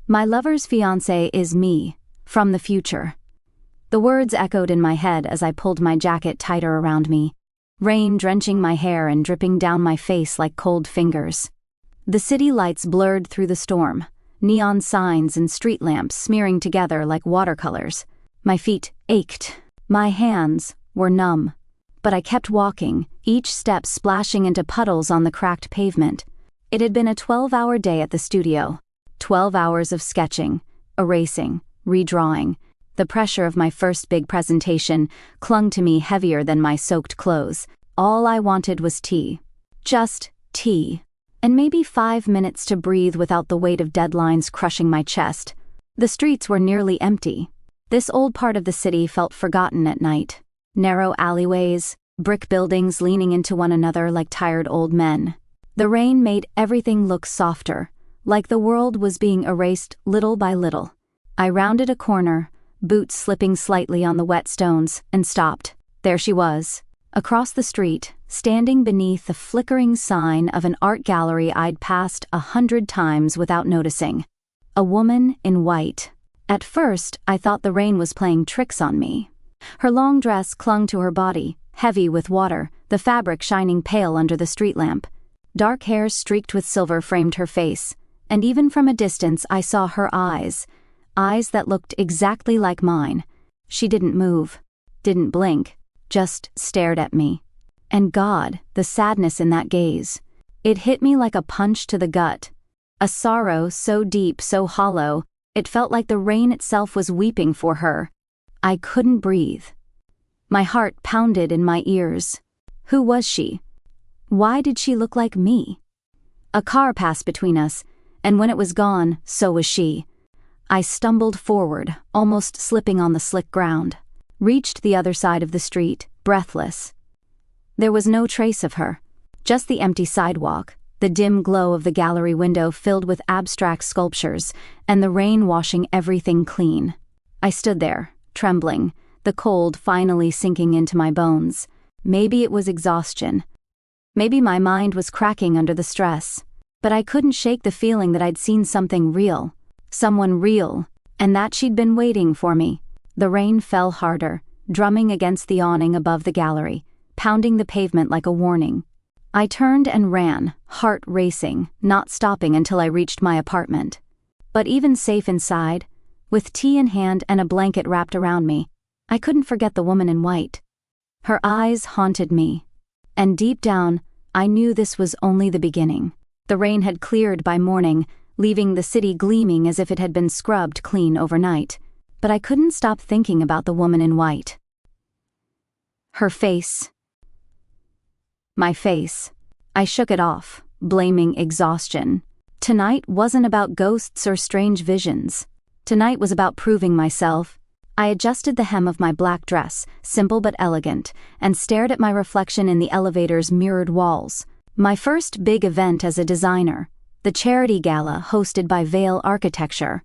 My lover's fiancée is me, from the future. The words echoed in my head as I pulled my jacket tighter around me, rain drenching my hair and dripping down my face like cold fingers. The city lights blurred through the storm, neon signs and street lamps smearing together like watercolors. My feet ached. My hands were numb. But I kept walking, each step splashing into puddles on the cracked pavement. It had been a 12-hour day at the studio. 12 hours of sketching, erasing, redrawing. The pressure of my first big presentation clung to me heavier than my soaked clothes. All I wanted was tea. Just tea. And maybe 5 minutes to breathe without the weight of deadlines crushing my chest. The streets were nearly empty. This old part of the city felt forgotten at night. Narrow alleyways, brick buildings leaning into one another like tired old men. The rain made everything look softer, like the world was being erased little by little. I rounded a corner, boots slipping slightly on the wet stones, and stopped. There she was, across the street, standing beneath the flickering sign of an art gallery I'd passed 100 times without noticing. A woman in white. At first, I thought the rain was playing tricks on me. Her long dress clung to her body, heavy with water, the fabric shining pale under the street lamp. Dark hair streaked with silver framed her face, and even from a distance I saw her eyes that looked exactly like mine. She didn't move, didn't blink, just stared at me. And God, the sadness in that gaze. It hit me like a punch to the gut. A sorrow so deep, so hollow, it felt like the rain itself was weeping for her. I couldn't breathe. My heart pounded in my ears. Who was she? Why did she look like me? A car passed between us, and when it was gone, so was she. I stumbled forward, almost slipping on the slick ground. Reached the other side of the street, breathless. There was no trace of her. Just the empty sidewalk, the dim glow of the gallery window filled with abstract sculptures, and the rain washing everything clean. I stood there, trembling, the cold finally sinking into my bones. Maybe it was exhaustion. Maybe my mind was cracking under the stress. But I couldn't shake the feeling that I'd seen something real. Someone real, and that she'd been waiting for me. The rain fell harder, drumming against the awning above the gallery, pounding the pavement like a warning. I turned and ran, heart racing, not stopping until I reached my apartment. But even safe inside, with tea in hand and a blanket wrapped around me, I couldn't forget the woman in white. Her eyes haunted me. And deep down, I knew this was only the beginning. The rain had cleared by morning, leaving the city gleaming as if it had been scrubbed clean overnight. But I couldn't stop thinking about the woman in white. Her face. My face. I shook it off, blaming exhaustion. Tonight wasn't about ghosts or strange visions. Tonight was about proving myself. I adjusted the hem of my black dress, simple but elegant, and stared at my reflection in the elevator's mirrored walls. My first big event as a designer, the charity gala hosted by Veil Architecture.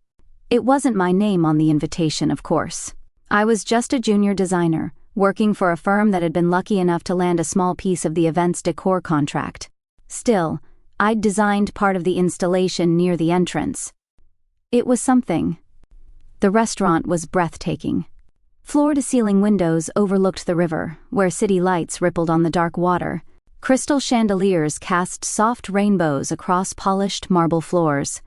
It wasn't my name on the invitation, of course. I was just a junior designer, working for a firm that had been lucky enough to land a small piece of the event's decor contract. Still, I'd designed part of the installation near the entrance. It was something. The restaurant was breathtaking. Floor-to-ceiling windows overlooked the river, where city lights rippled on the dark water. Crystal chandeliers cast soft rainbows across polished marble floors.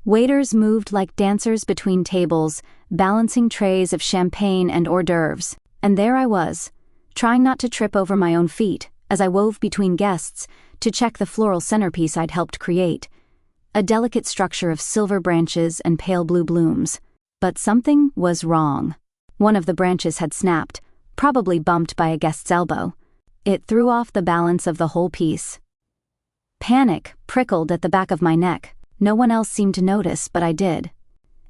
Waiters moved like dancers between tables, balancing trays of champagne and hors d'oeuvres. And there I was, trying not to trip over my own feet as I wove between guests to check the floral centerpiece I'd helped create. A delicate structure of silver branches and pale blue blooms. But something was wrong. One of the branches had snapped, probably bumped by a guest's elbow. It threw off the balance of the whole piece. Panic prickled at the back of my neck. No one else seemed to notice, but I did.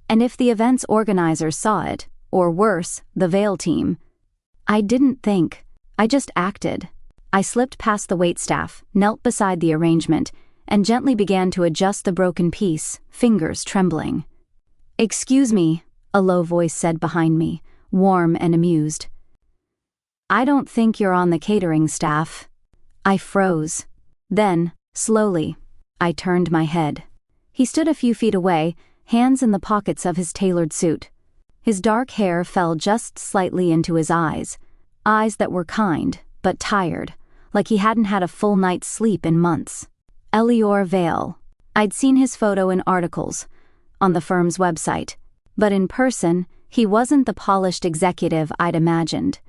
And if the event's organizers saw it, or worse, the Veil team, I didn't think. I just acted. I slipped past the waitstaff, knelt beside the arrangement, and gently began to adjust the broken piece, fingers trembling. "Excuse me," a low voice said behind me, warm and amused. "I don't think you're on the catering staff." I froze. Then, slowly, I turned my head. He stood a few feet away, hands in the pockets of his tailored suit. His dark hair fell just slightly into his eyes that were kind, but tired, like he hadn't had a full night's sleep in months. Elior Vale. I'd seen his photo in articles, on the firm's website, but in person, he wasn't the polished executive I'd imagined.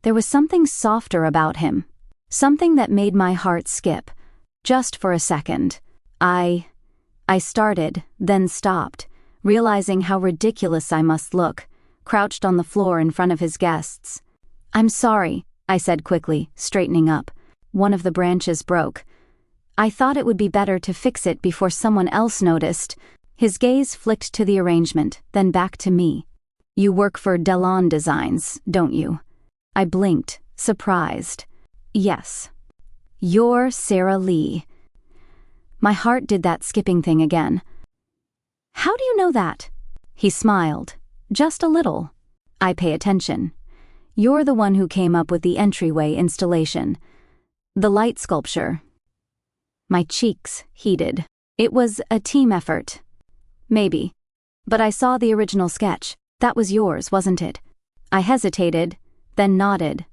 There was something softer about him, something that made my heart skip, just for a second. I started, then stopped, realizing how ridiculous I must look, crouched on the floor in front of his guests. "I'm sorry," I said quickly, straightening up. "One of the branches broke. I thought it would be better to fix it before someone else noticed." His gaze flicked to the arrangement, then back to me. "You work for Delon Designs, don't you?" I blinked, surprised. "Yes." "You're Sera Lee." My heart did that skipping thing again. "How do you know that?" He smiled. "Just a little. I pay attention. You're the one who came up with the entryway installation. The light sculpture." My cheeks heated. "It was a team effort." "Maybe. But I saw the original sketch. That was yours, wasn't it?" I hesitated, then nodded.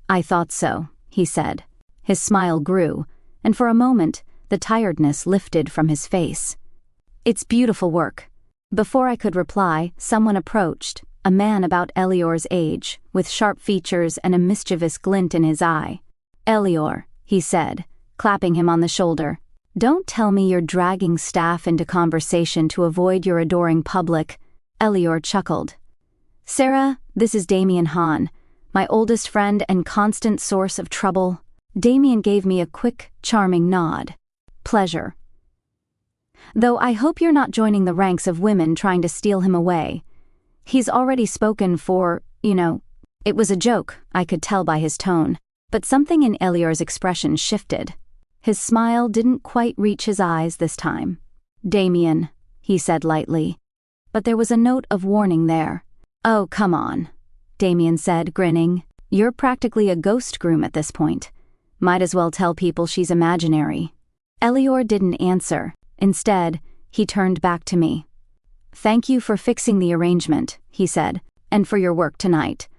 "I thought so," he said. His smile grew, and for a moment, the tiredness lifted from his face. "It's beautiful work." Before I could reply, someone approached, a man about Elior's age, with sharp features and a mischievous glint in his eye. "Elior," he said, clapping him on the shoulder. "Don't tell me you're dragging staff into conversation to avoid your adoring public." Elior chuckled. "Sera, this is Damien Hahn, my oldest friend and constant source of trouble." Damien gave me a quick, charming nod. "Pleasure. Though I hope you're not joining the ranks of women trying to steal him away. He's already spoken for, It was a joke, I could tell by his tone, but something in Elior's expression shifted. His smile didn't quite reach his eyes this time. "Damien," he said lightly, but there was a note of warning there. "Oh, come on," Damien said, grinning. "You're practically a ghost groom at this point. Might as well tell people she's imaginary." Elior didn't answer. Instead, he turned back to me. "Thank you for fixing the arrangement," he said, "and for your work tonight.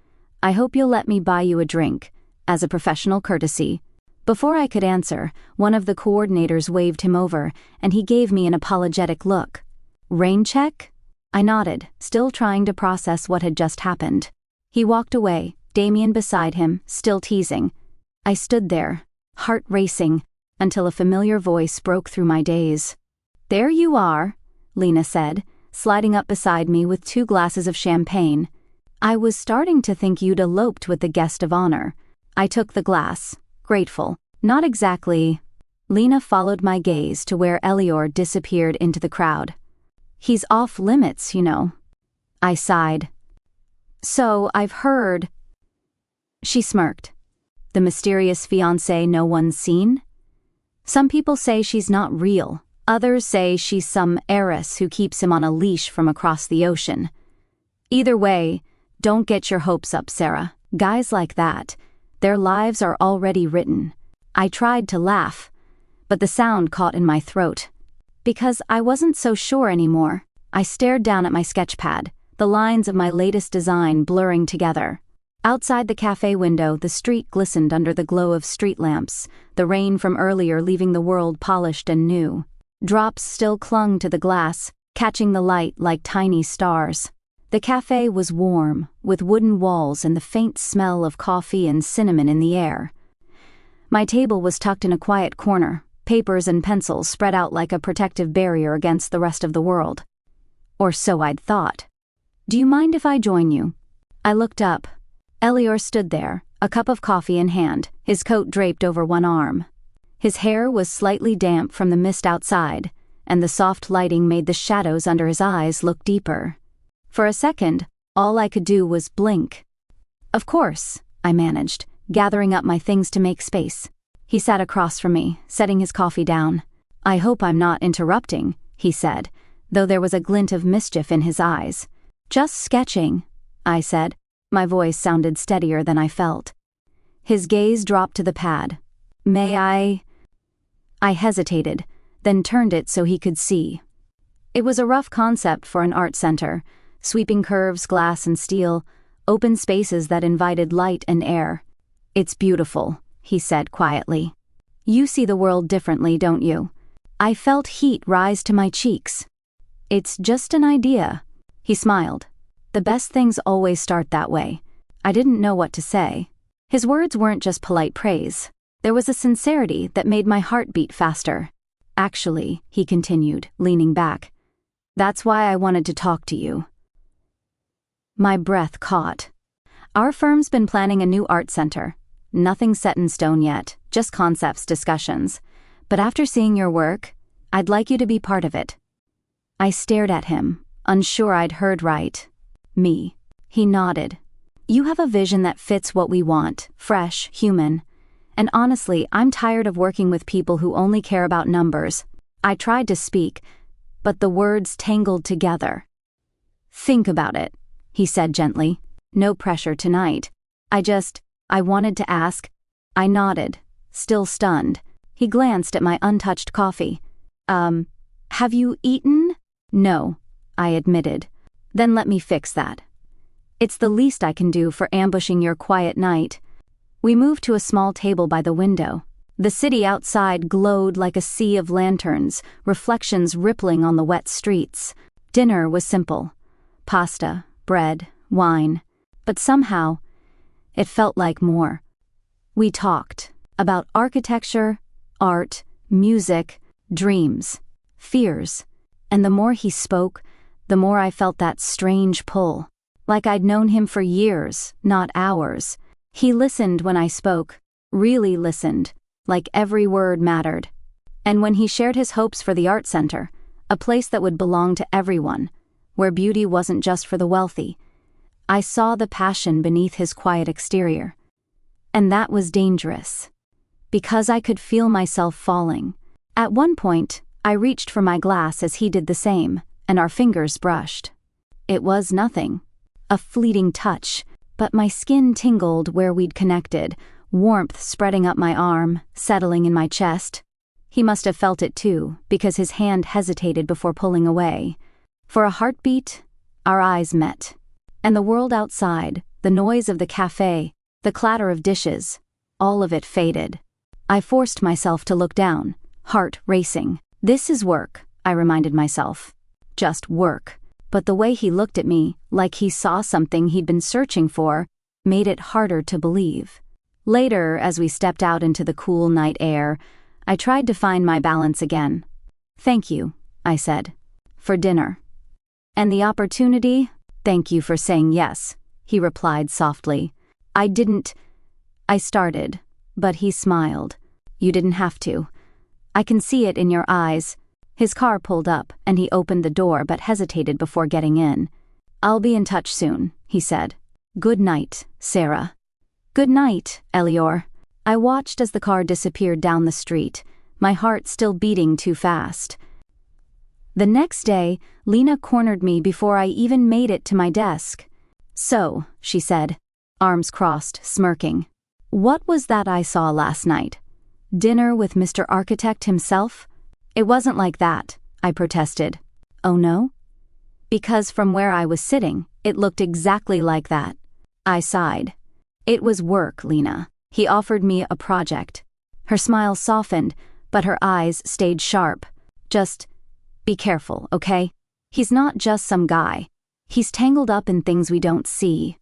I hope you'll let me buy you a drink, as a professional courtesy." Before I could answer, one of the coordinators waved him over, and he gave me an apologetic look. "Rain check?" I nodded, still trying to process what had just happened. He walked away, Damien beside him, still teasing. I stood there, heart racing, until a familiar voice broke through my daze. "There you are," Lena said, sliding up beside me with 2 glasses of champagne. "I was starting to think you'd eloped with the guest of honor." I took the glass, grateful. "Not exactly." Lena followed my gaze to where Elior disappeared into the crowd. "He's off limits, I sighed. "So, I've heard." She smirked. "The mysterious fiancée no one's seen? Some people say she's not real. Others say she's some heiress who keeps him on a leash from across the ocean. Either way, don't get your hopes up, Sera. Guys like that, their lives are already written." I tried to laugh, but the sound caught in my throat. Because I wasn't so sure anymore, I stared down at my sketch pad, the lines of my latest design blurring together. Outside the cafe window, the street glistened under the glow of street lamps, the rain from earlier leaving the world polished and new. Drops still clung to the glass, catching the light like tiny stars. The cafe was warm, with wooden walls and the faint smell of coffee and cinnamon in the air. My table was tucked in a quiet corner, papers and pencils spread out like a protective barrier against the rest of the world. Or so I'd thought. "Do you mind if I join you?" I looked up. Elior stood there, a cup of coffee in hand, his coat draped over one arm. His hair was slightly damp from the mist outside, and the soft lighting made the shadows under his eyes look deeper. For a second, all I could do was blink. "Of course," I managed, gathering up my things to make space. He sat across from me, setting his coffee down. "I hope I'm not interrupting," he said, though there was a glint of mischief in his eyes. "Just sketching," I said. My voice sounded steadier than I felt. His gaze dropped to the pad. "May I?" I hesitated, then turned it so he could see. It was a rough concept for an art center, sweeping curves, glass and steel, open spaces that invited light and air. "It's beautiful," he said quietly. "You see the world differently, don't you?" I felt heat rise to my cheeks. "It's just an idea." He smiled. "The best things always start that way." I didn't know what to say. His words weren't just polite praise. There was a sincerity that made my heart beat faster. "Actually," he continued, leaning back, "that's why I wanted to talk to you." My breath caught. Our firm's been planning a new art center. Nothing set in stone yet, just concepts, discussions. But after seeing your work, I'd like you to be part of it. I stared at him, unsure I'd heard right. Me. He nodded. "You have a vision that fits what we want, fresh, human. And honestly, I'm tired of working with people who only care about numbers." I tried to speak, but the words tangled together. "Think about it," he said gently. "No pressure tonight. I wanted to ask." I nodded, still stunned. He glanced at my untouched coffee. Have you eaten?" "No," I admitted. "Then let me fix that. It's the least I can do for ambushing your quiet night." We moved to a small table by the window. The city outside glowed like a sea of lanterns, reflections rippling on the wet streets. Dinner was simple. Pasta, bread, wine. But somehow, it felt like more. We talked about architecture, art, music, dreams, fears. And the more he spoke, the more I felt that strange pull. Like I'd known him for years, not hours. He listened when I spoke, really listened, like every word mattered. And when he shared his hopes for the art center, a place that would belong to everyone, where beauty wasn't just for the wealthy, I saw the passion beneath his quiet exterior. And that was dangerous. Because I could feel myself falling. At one point, I reached for my glass as he did the same, and our fingers brushed. It was nothing. A fleeting touch, but my skin tingled where we'd connected, warmth spreading up my arm, settling in my chest. He must have felt it too, because his hand hesitated before pulling away. For a heartbeat, our eyes met. And the world outside, the noise of the cafe, the clatter of dishes, all of it faded. I forced myself to look down, heart racing. "This is work," I reminded myself. Just work. But the way he looked at me, like he saw something he'd been searching for, made it harder to believe. Later, as we stepped out into the cool night air, I tried to find my balance again. "Thank you," I said, "for dinner. And the opportunity, thank you for saying yes," he replied softly. I started, but he smiled. "You didn't have to. I can see it in your eyes." His car pulled up, and he opened the door but hesitated before getting in. "I'll be in touch soon," he said. "Good night, Sera." "Good night, Elior." I watched as the car disappeared down the street, my heart still beating too fast. The next day, Lena cornered me before I even made it to my desk. "So," she said, arms crossed, smirking. "What was that I saw last night? Dinner with Mr. Architect himself?" "It wasn't like that," I protested. "Oh no?" "Because from where I was sitting, it looked exactly like that." I sighed. "It was work, Lena. He offered me a project." Her smile softened, but her eyes stayed sharp. "Just be careful, okay? He's not just some guy. He's tangled up in things we don't see."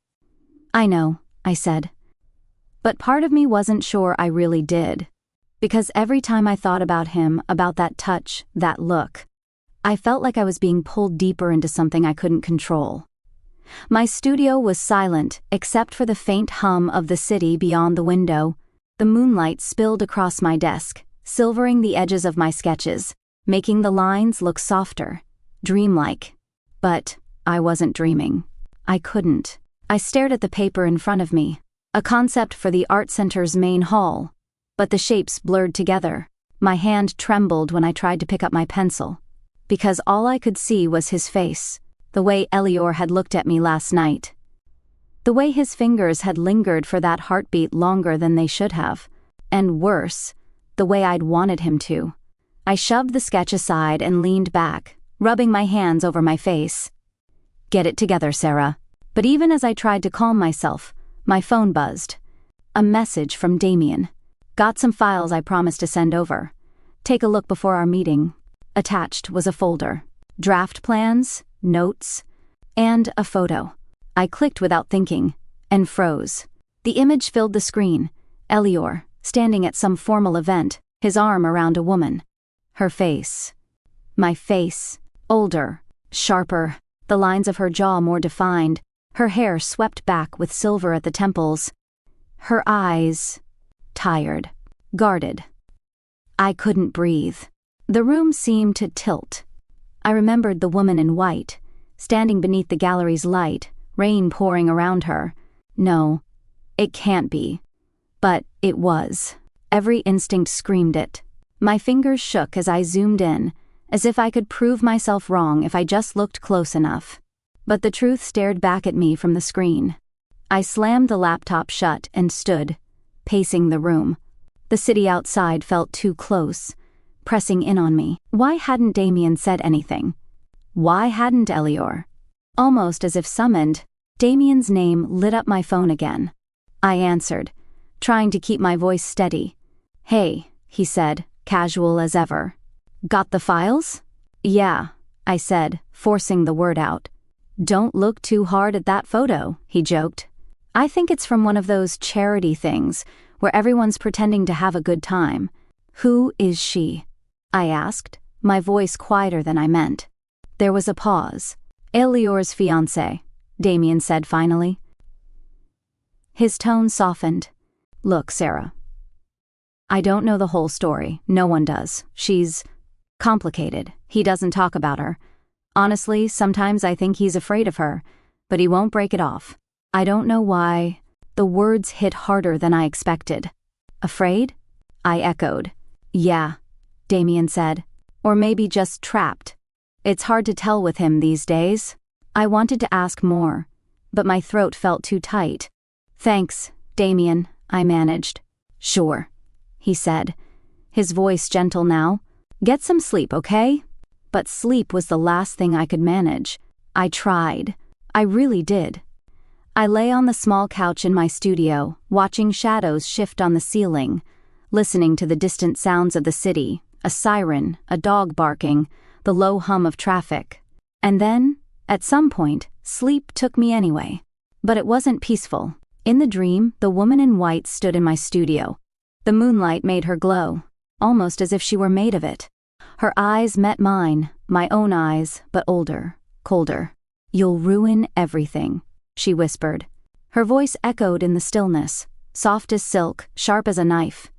"I know," I said. But part of me wasn't sure I really did. Because every time I thought about him, about that touch, that look, I felt like I was being pulled deeper into something I couldn't control. My studio was silent, except for the faint hum of the city beyond the window. The moonlight spilled across my desk, silvering the edges of my sketches, making the lines look softer, dreamlike. But I wasn't dreaming. I couldn't. I stared at the paper in front of me, a concept for the art center's main hall. But the shapes blurred together. My hand trembled when I tried to pick up my pencil. Because all I could see was his face, the way Elior had looked at me last night. The way his fingers had lingered for that heartbeat longer than they should have. And worse, the way I'd wanted him to. I shoved the sketch aside and leaned back, rubbing my hands over my face. "Get it together, Sera." But even as I tried to calm myself, my phone buzzed. A message from Damien. "Got some files I promised to send over. Take a look before our meeting." Attached was a folder. Draft plans, notes, and a photo. I clicked without thinking, and froze. The image filled the screen. Elior, standing at some formal event, his arm around a woman. Her face. My face. Older, sharper, the lines of her jaw more defined, her hair swept back with silver at the temples. Her eyes. Tired. Guarded. I couldn't breathe. The room seemed to tilt. I remembered the woman in white, standing beneath the gallery's light, rain pouring around her. No, it can't be. But it was. Every instinct screamed it. My fingers shook as I zoomed in, as if I could prove myself wrong if I just looked close enough. But the truth stared back at me from the screen. I slammed the laptop shut and stood, pacing the room. The city outside felt too close, pressing in on me. Why hadn't Damien said anything? Why hadn't Elior? Almost as if summoned, Damien's name lit up my phone again. I answered, trying to keep my voice steady. "Hey," he said, casual as ever. "Got the files?" "Yeah," I said, forcing the word out. "Don't look too hard at that photo," he joked. "I think it's from one of those charity things where everyone's pretending to have a good time." "Who is she?" I asked, my voice quieter than I meant. There was a pause. "Elior's fiancée," Damien said finally. His tone softened. "Look, Sera. I don't know the whole story. No one does. She's complicated. He doesn't talk about her. Honestly, sometimes I think he's afraid of her, but he won't break it off. I don't know why." The words hit harder than I expected. "Afraid?" I echoed. "Yeah," Damien said. "Or maybe just trapped. It's hard to tell with him these days." I wanted to ask more, but my throat felt too tight. "Thanks, Damien," I managed. "Sure," he said, his voice gentle now. "Get some sleep, okay?" But sleep was the last thing I could manage. I tried. I really did. I lay on the small couch in my studio, watching shadows shift on the ceiling, listening to the distant sounds of the city, a siren, a dog barking, the low hum of traffic. And then, at some point, sleep took me anyway. But it wasn't peaceful. In the dream, the woman in white stood in my studio. The moonlight made her glow, almost as if she were made of it. Her eyes met mine, my own eyes, but older, colder. "You'll ruin everything," she whispered. Her voice echoed in the stillness, soft as silk, sharp as a knife.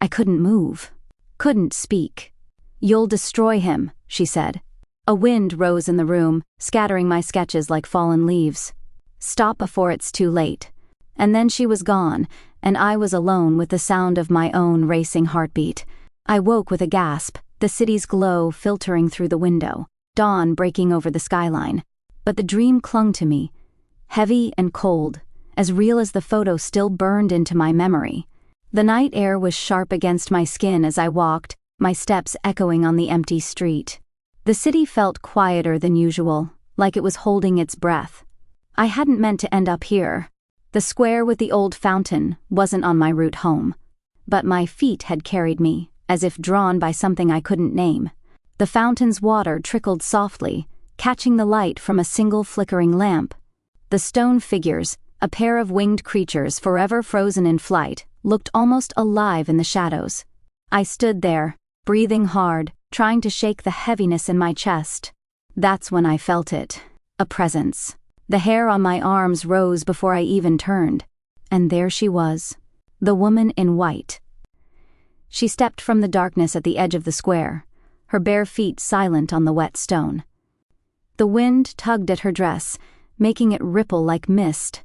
I couldn't move, couldn't speak. "You'll destroy him," she said. A wind rose in the room, scattering my sketches like fallen leaves. "Stop before it's too late." And then she was gone, and I was alone with the sound of my own racing heartbeat. I woke with a gasp, the city's glow filtering through the window, dawn breaking over the skyline. But the dream clung to me, heavy and cold, as real as the photo still burned into my memory. The night air was sharp against my skin as I walked, my steps echoing on the empty street. The city felt quieter than usual, like it was holding its breath. I hadn't meant to end up here. The square with the old fountain wasn't on my route home. But my feet had carried me, as if drawn by something I couldn't name. The fountain's water trickled softly, catching the light from a single flickering lamp. The stone figures, a pair of winged creatures forever frozen in flight, looked almost alive in the shadows. I stood there, breathing hard, trying to shake the heaviness in my chest. That's when I felt it. A presence. The hair on my arms rose before I even turned. And there she was, the woman in white. She stepped from the darkness at the edge of the square, her bare feet silent on the wet stone. The wind tugged at her dress, making it ripple like mist.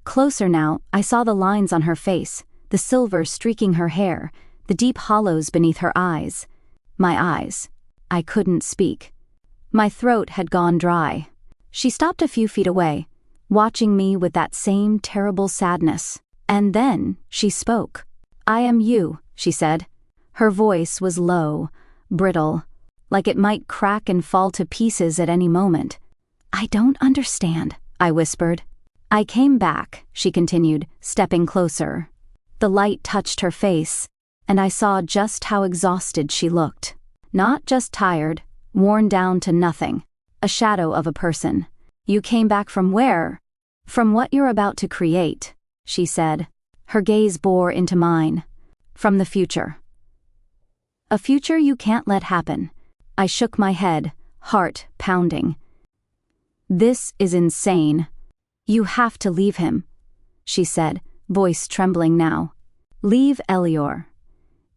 Closer now, I saw the lines on her face, the silver streaking her hair, the deep hollows beneath her eyes. My eyes. I couldn't speak. My throat had gone dry. She stopped a few feet away, watching me with that same terrible sadness. And then she spoke. "I am you," she said. Her voice was low, brittle, like it might crack and fall to pieces at any moment. "I don't understand," I whispered. "I came back," she continued, stepping closer. The light touched her face, and I saw just how exhausted she looked. Not just tired, worn down to nothing. A shadow of a person. "You came back from where?" "From what you're about to create," she said. Her gaze bore into mine. "From the future. A future you can't let happen." I shook my head, heart pounding. "This is insane. You have to leave him," she said, voice trembling now. "Leave Elior.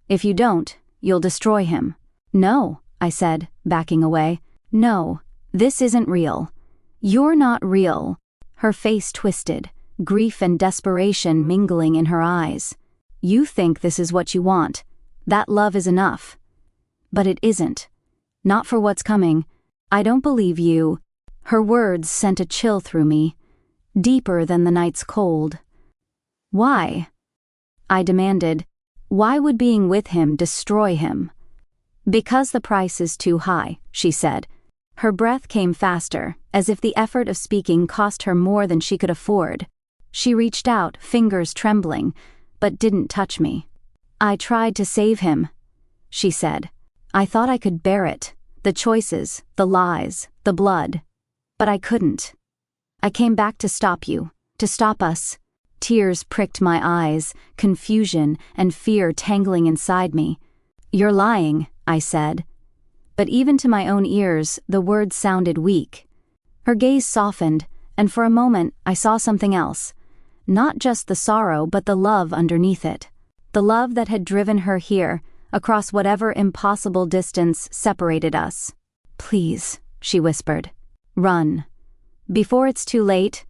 If you don't, you'll destroy him." "No," I said, backing away. "No, this isn't real. You're not real." Her face twisted, grief and desperation mingling in her eyes. "You think this is what you want. That love is enough. But it isn't. Not for what's coming. I don't believe you." Her words sent a chill through me, deeper than the night's cold. "Why?" I demanded. "Why would being with him destroy him?" "Because the price is too high," she said. Her breath came faster, as if the effort of speaking cost her more than she could afford. She reached out, fingers trembling, but didn't touch me. "I tried to save him," she said. "I thought I could bear it, the choices, the lies, the blood. But I couldn't. I came back to stop you, to stop us." Tears pricked my eyes, confusion and fear tangling inside me. "You're lying," I said. But even to my own ears, the words sounded weak. Her gaze softened, and for a moment I saw something else. Not just the sorrow, but the love underneath it. The love that had driven her here, across whatever impossible distance separated us. "Please," she whispered. "Run. Before it's too late."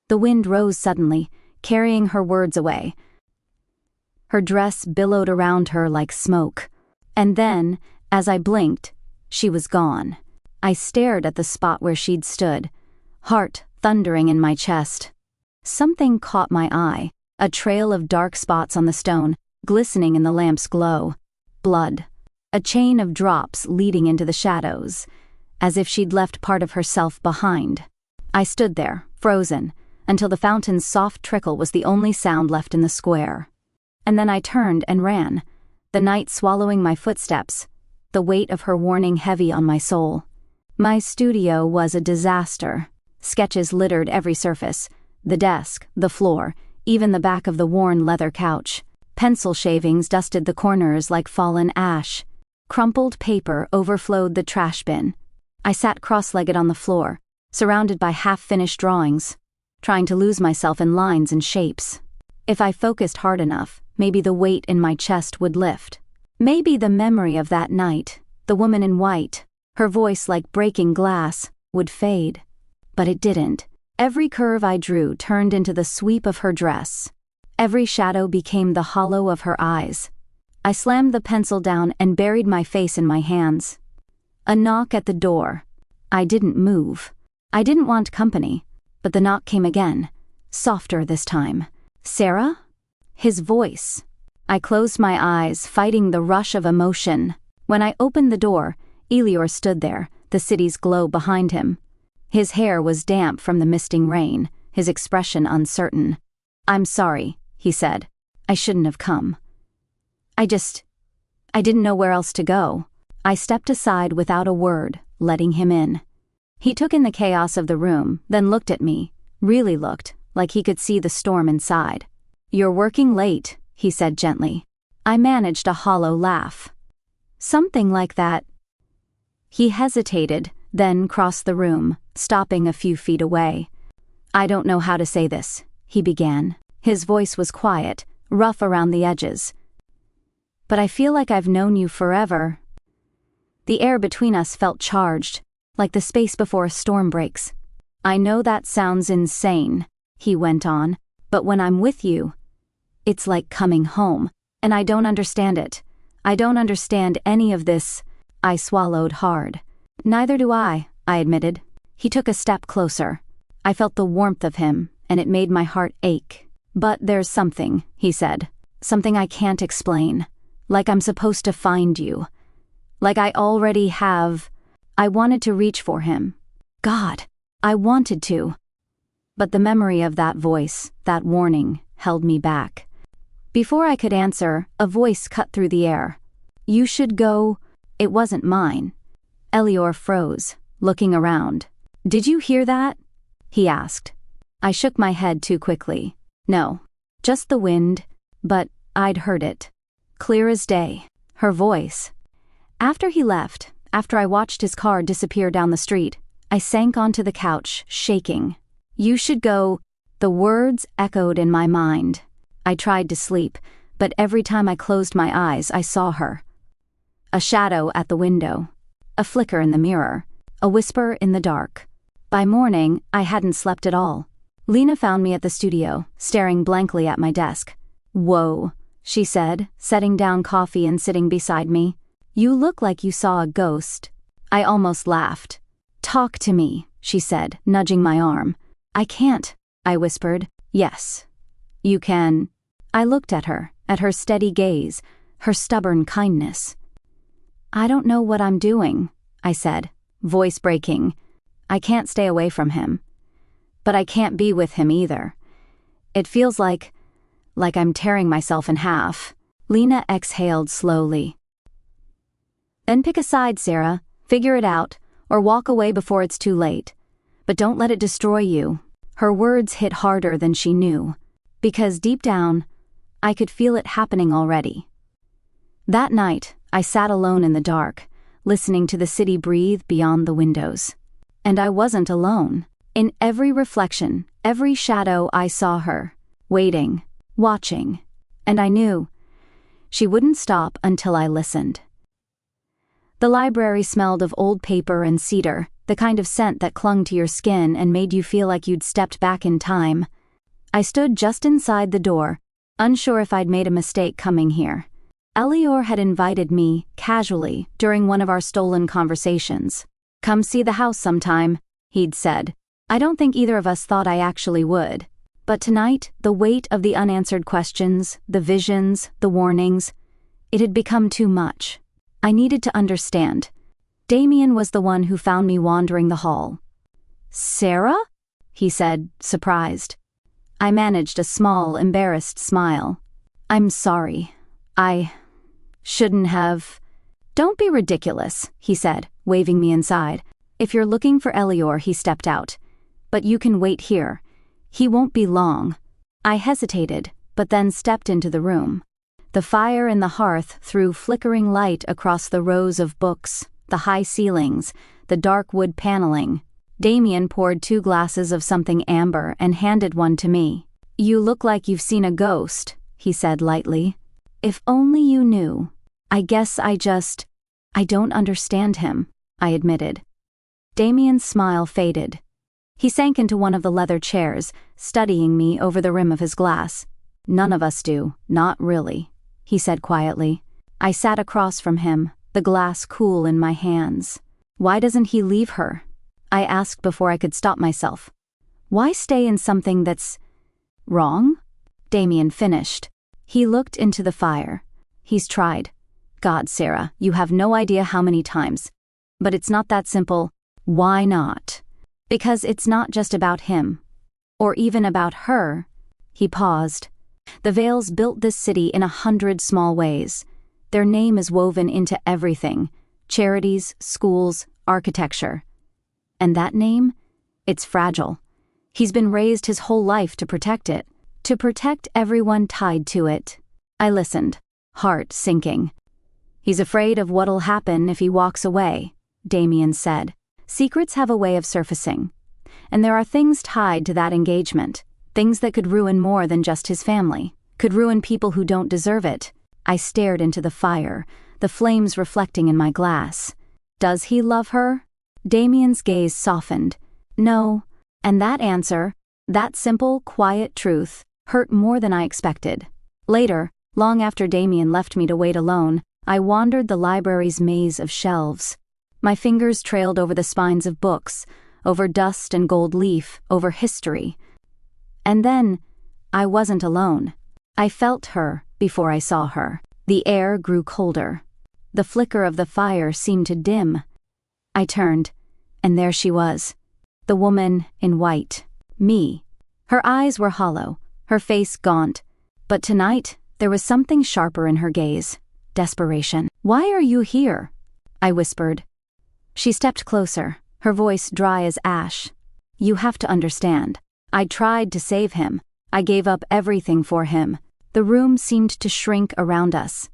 The wind rose suddenly, carrying her words away. Her dress billowed around her like smoke. And then, as I blinked, she was gone. I stared at the spot where she'd stood, heart thundering in my chest. Something caught my eye, a trail of dark spots on the stone, glistening in the lamp's glow. Blood. A chain of drops leading into the shadows, as if she'd left part of herself behind. I stood there, frozen, until the fountain's soft trickle was the only sound left in the square. And then I turned and ran, the night swallowing my footsteps, the weight of her warning heavy on my soul. My studio was a disaster. Sketches littered every surface, the desk, the floor, even the back of the worn leather couch. Pencil shavings dusted the corners like fallen ash. Crumpled paper overflowed the trash bin. I sat cross-legged on the floor, surrounded by half-finished drawings, trying to lose myself in lines and shapes. If I focused hard enough, maybe the weight in my chest would lift. Maybe the memory of that night, the woman in white, her voice like breaking glass, would fade. But it didn't. Every curve I drew turned into the sweep of her dress. Every shadow became the hollow of her eyes. I slammed the pencil down and buried my face in my hands. A knock at the door. I didn't move. I didn't want company, but the knock came again, softer this time. "Sera?" His voice. I closed my eyes, fighting the rush of emotion. When I opened the door, Elior stood there, the city's glow behind him. His hair was damp from the misting rain, his expression uncertain. "I'm sorry," he said. "I shouldn't have come. I didn't know where else to go." I stepped aside without a word, letting him in. He took in the chaos of the room, then looked at me, really looked, like he could see the storm inside. "You're working late," he said gently. I managed a hollow laugh. "Something like that." He hesitated, then crossed the room, stopping a few feet away. "I don't know how to say this," he began. His voice was quiet, rough around the edges. "But I feel like I've known you forever." The air between us felt charged, like the space before a storm breaks. "I know that sounds insane," he went on, "but when I'm with you, it's like coming home, and I don't understand it. I don't understand any of this." I swallowed hard. "Neither do I admitted. He took a step closer. I felt the warmth of him, and it made my heart ache. "But there's something," he said. "Something I can't explain. Like I'm supposed to find you. Like I already have. I wanted to reach for him. God, I wanted to. But the memory of that voice, that warning, held me back. Before I could answer, a voice cut through the air. You should go. It wasn't mine. Elior froze, looking around. Did you hear that? He asked. I shook my head too quickly. No, just the wind, but I'd heard it. Clear as day. Her voice. After he left, after I watched his car disappear down the street, I sank onto the couch, shaking. You should go. The words echoed in my mind. I tried to sleep, but every time I closed my eyes, I saw her. A shadow at the window. A flicker in the mirror. A whisper in the dark. By morning, I hadn't slept at all. Lena found me at the studio, staring blankly at my desk. Whoa, she said, setting down coffee and sitting beside me. You look like you saw a ghost. I almost laughed. Talk to me, she said, nudging my arm. I can't, I whispered. Yes. You can. I looked at her steady gaze, her stubborn kindness. I don't know what I'm doing, I said, voice breaking. I can't stay away from him. But I can't be with him either. It feels like I'm tearing myself in half. Lena exhaled slowly. Then pick a side, Sera. Figure it out, or walk away before it's too late. But don't let it destroy you. Her words hit harder than she knew, because deep down, I could feel it happening already. That night, I sat alone in the dark, listening to the city breathe beyond the windows. And I wasn't alone. In every reflection, every shadow, I saw her, waiting, watching, and I knew she wouldn't stop until I listened. The library smelled of old paper and cedar, the kind of scent that clung to your skin and made you feel like you'd stepped back in time. I stood just inside the door, unsure if I'd made a mistake coming here. Elior had invited me, casually, during one of our stolen conversations. Come see the house sometime, he'd said. I don't think either of us thought I actually would. But tonight, the weight of the unanswered questions, the visions, the warnings, it had become too much. I needed to understand. Damien was the one who found me wandering the hall. Sera? He said, surprised. I managed a small, embarrassed smile. I'm sorry. I shouldn't have. Don't be ridiculous, he said, waving me inside. If you're looking for Elior, he stepped out. But you can wait here. He won't be long. I hesitated, but then stepped into the room. The fire in the hearth threw flickering light across the rows of books, the high ceilings, the dark wood paneling. Damien poured 2 glasses of something amber and handed one to me. You look like you've seen a ghost, he said lightly. If only you knew. I guess I don't understand him, I admitted. Damien's smile faded. He sank into one of the leather chairs, studying me over the rim of his glass. None of us do, not really, he said quietly. I sat across from him, the glass cool in my hands. Why doesn't he leave her? I asked before I could stop myself. Why stay in something that's wrong? Damien finished. He looked into the fire. He's tried. God, Sera, you have no idea how many times. But it's not that simple. Why not? Because it's not just about him. Or even about her. He paused. The Veils built this city in 100 small ways. Their name is woven into everything. Charities, schools, architecture. And that name? It's fragile. He's been raised his whole life to protect it. To protect everyone tied to it. I listened, heart sinking. He's afraid of what'll happen if he walks away, Damien said. Secrets have a way of surfacing. And there are things tied to that engagement. Things that could ruin more than just his family. Could ruin people who don't deserve it. I stared into the fire, the flames reflecting in my glass. Does he love her? Damien's gaze softened. No. And that answer, that simple, quiet truth, hurt more than I expected. Later, long after Damien left me to wait alone, I wandered the library's maze of shelves. My fingers trailed over the spines of books, over dust and gold leaf, over history. And then, I wasn't alone. I felt her before I saw her. The air grew colder. The flicker of the fire seemed to dim. I turned, and there she was. The woman in white. Me. Her eyes were hollow, her face gaunt, but tonight there was something sharper in her gaze. Desperation. "Why are you here?" I whispered. She stepped closer, her voice dry as ash. "You have to understand. I tried to save him. I gave up everything for him." The room seemed to shrink around us,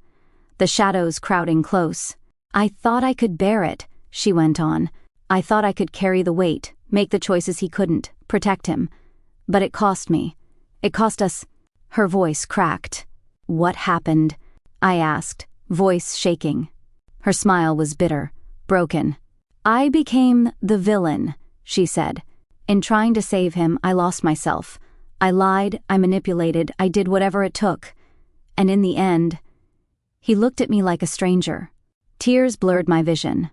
the shadows crowding close. "I thought I could bear it," she went on. "I thought I could carry the weight, make the choices he couldn't, protect him. But it cost me. It cost us." Her voice cracked. "What happened?" I asked, voice shaking. Her smile was bitter, broken. "I became the villain," she said. "In trying to save him, I lost myself. I lied, I manipulated, I did whatever it took. And in the end..." He looked at me like a stranger. Tears blurred my vision.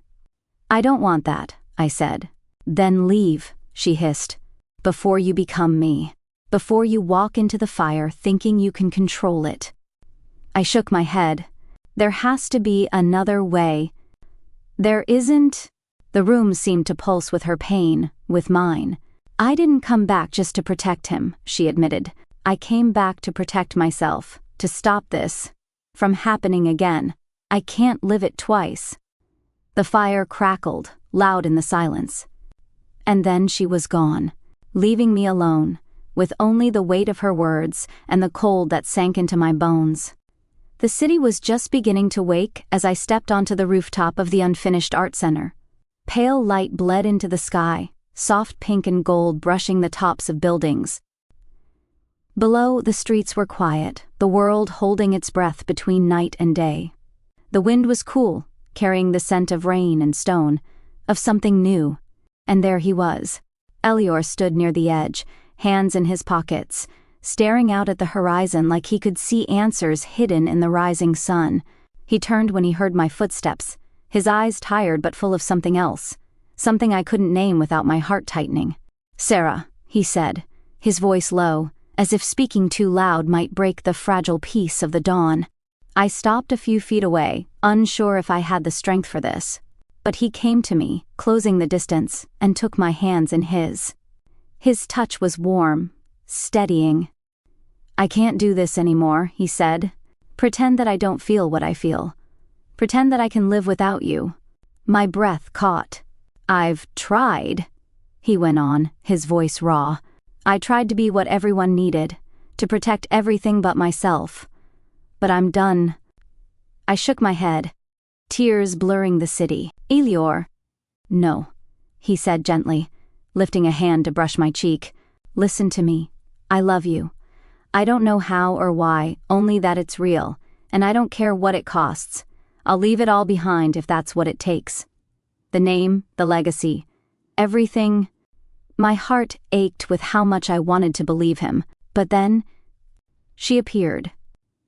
"I don't want that," I said. "Then leave," she hissed. "Before you become me. Before you walk into the fire thinking you can control it." I shook my head. "There has to be another way." "There isn't." The room seemed to pulse with her pain, with mine. "I didn't come back just to protect him," she admitted. "I came back to protect myself, to stop this from happening again. I can't live it twice." The fire crackled, loud in the silence. And then she was gone, leaving me alone, with only the weight of her words and the cold that sank into my bones. The city was just beginning to wake as I stepped onto the rooftop of the unfinished art center. Pale light bled into the sky, soft pink and gold brushing the tops of buildings. Below, the streets were quiet, the world holding its breath between night and day. The wind was cool, carrying the scent of rain and stone, of something new. And there he was. Elior stood near the edge, hands in his pockets, staring out at the horizon like he could see answers hidden in the rising sun. He turned when he heard my footsteps, his eyes tired but full of something else, something I couldn't name without my heart tightening. "Sera," he said, his voice low, as if speaking too loud might break the fragile peace of the dawn. I stopped a few feet away, unsure if I had the strength for this. But he came to me, closing the distance, and took my hands in his. His touch was warm, steadying. "I can't do this anymore," he said. "Pretend that I don't feel what I feel. Pretend that I can live without you." My breath caught. "I've tried," he went on, his voice raw. "I tried to be what everyone needed, to protect everything but myself. But I'm done." I shook my head, tears blurring the city. "Elior." "No," he said gently, lifting a hand to brush my cheek. "Listen to me. I love you. I don't know how or why, only that it's real, and I don't care what it costs. I'll leave it all behind if that's what it takes. The name, the legacy, everything." My heart ached with how much I wanted to believe him, but then she appeared.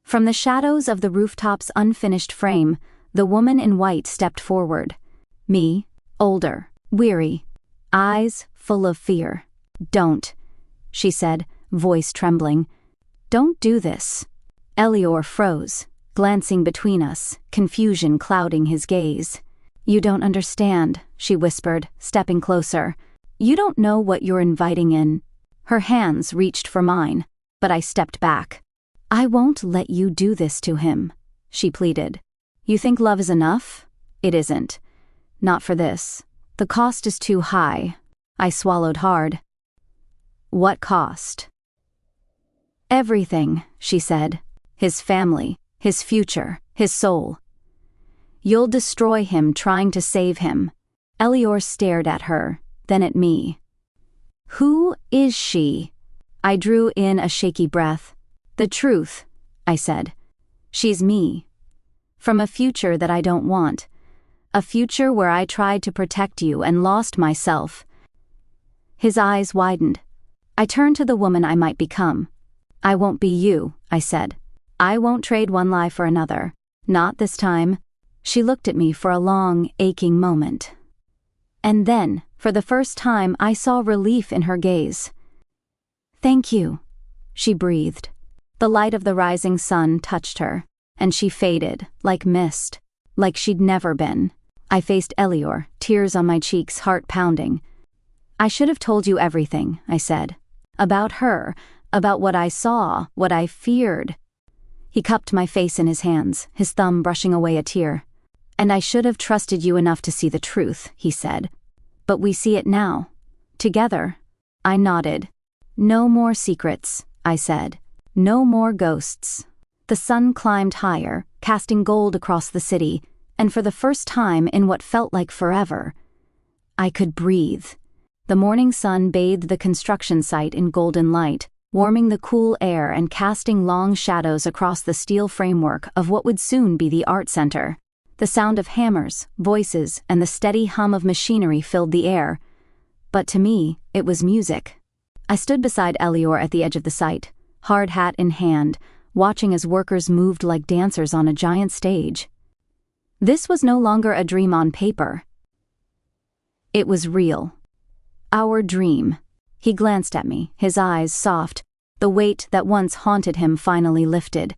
From the shadows of the rooftop's unfinished frame, the woman in white stepped forward. Me, older, weary, eyes full of fear. "Don't," she said, voice trembling. "Don't do this." Elior froze, glancing between us, confusion clouding his gaze. "You don't understand," she whispered, stepping closer. "You don't know what you're inviting in." Her hands reached for mine, but I stepped back. "I won't let you do this to him," she pleaded. "You think love is enough? It isn't. Not for this. The cost is too high." I swallowed hard. "What cost?" "Everything," she said. "His family, his future, his soul. You'll destroy him trying to save him." Elior stared at her, then at me. "Who is she?" I drew in a shaky breath. "The truth," I said. "She's me. From a future that I don't want. A future where I tried to protect you and lost myself." His eyes widened. I turned to the woman I might become. "I won't be you," I said. "I won't trade one lie for another. Not this time." She looked at me for a long, aching moment. And then, for the first time, I saw relief in her gaze. "Thank you," she breathed. The light of the rising sun touched her, and she faded, like mist. like she'd never been. I faced Elior, tears on my cheeks, heart pounding. "I should have told you everything," I said. "About her, about what I saw, what I feared." He cupped my face in his hands, his thumb brushing away a tear. "And I should have trusted you enough to see the truth," he said. "But we see it now. Together." I nodded. "No more secrets," I said. "No more ghosts." The sun climbed higher, casting gold across the city, and for the first time in what felt like forever, I could breathe. The morning sun bathed the construction site in golden light, warming the cool air and casting long shadows across the steel framework of what would soon be the art center. The sound of hammers, voices, and the steady hum of machinery filled the air. But to me, it was music. I stood beside Elior at the edge of the site, hard hat in hand, watching as workers moved like dancers on a giant stage. This was no longer a dream on paper. It was real. Our dream. He glanced at me, his eyes soft, the weight that once haunted him finally lifted.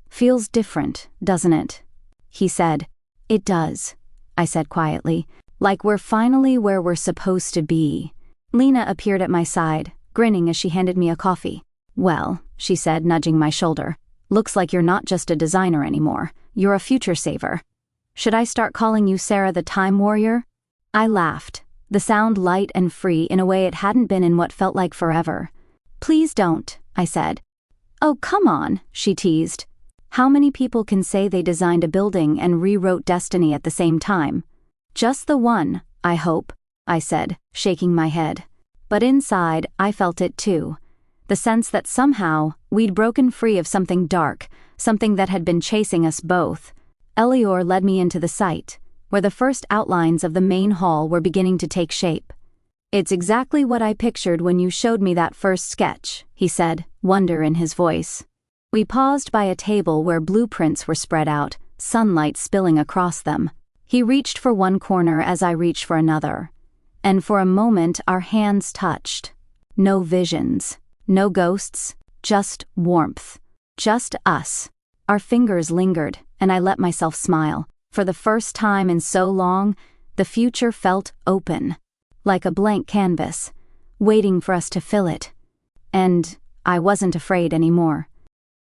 "Feels different, doesn't it?" He said. "It does," I said quietly, "like we're finally where we're supposed to be." Lena appeared at my side, grinning as she handed me a coffee. "Well," she said, nudging my shoulder, "looks like you're not just a designer anymore, you're a future saver. Should I start calling you Sera the Time Warrior?" I laughed, the sound light and free in a way it hadn't been in what felt like forever. "Please don't," I said. "Oh, come on," she teased. "How many people can say they designed a building and rewrote destiny at the same time?" "Just the one, I hope," I said, shaking my head. But inside, I felt it too. The sense that somehow, we'd broken free of something dark, something that had been chasing us both. Elior led me into the site, where the first outlines of the main hall were beginning to take shape. "It's exactly what I pictured when you showed me that first sketch," he said, wonder in his voice. We paused by a table where blueprints were spread out, sunlight spilling across them. He reached for one corner as I reached for another. And for a moment our hands touched. No visions, no ghosts, just warmth. Just us. Our fingers lingered, and I let myself smile. For the first time in so long, the future felt open, like a blank canvas, waiting for us to fill it. And I wasn't afraid anymore.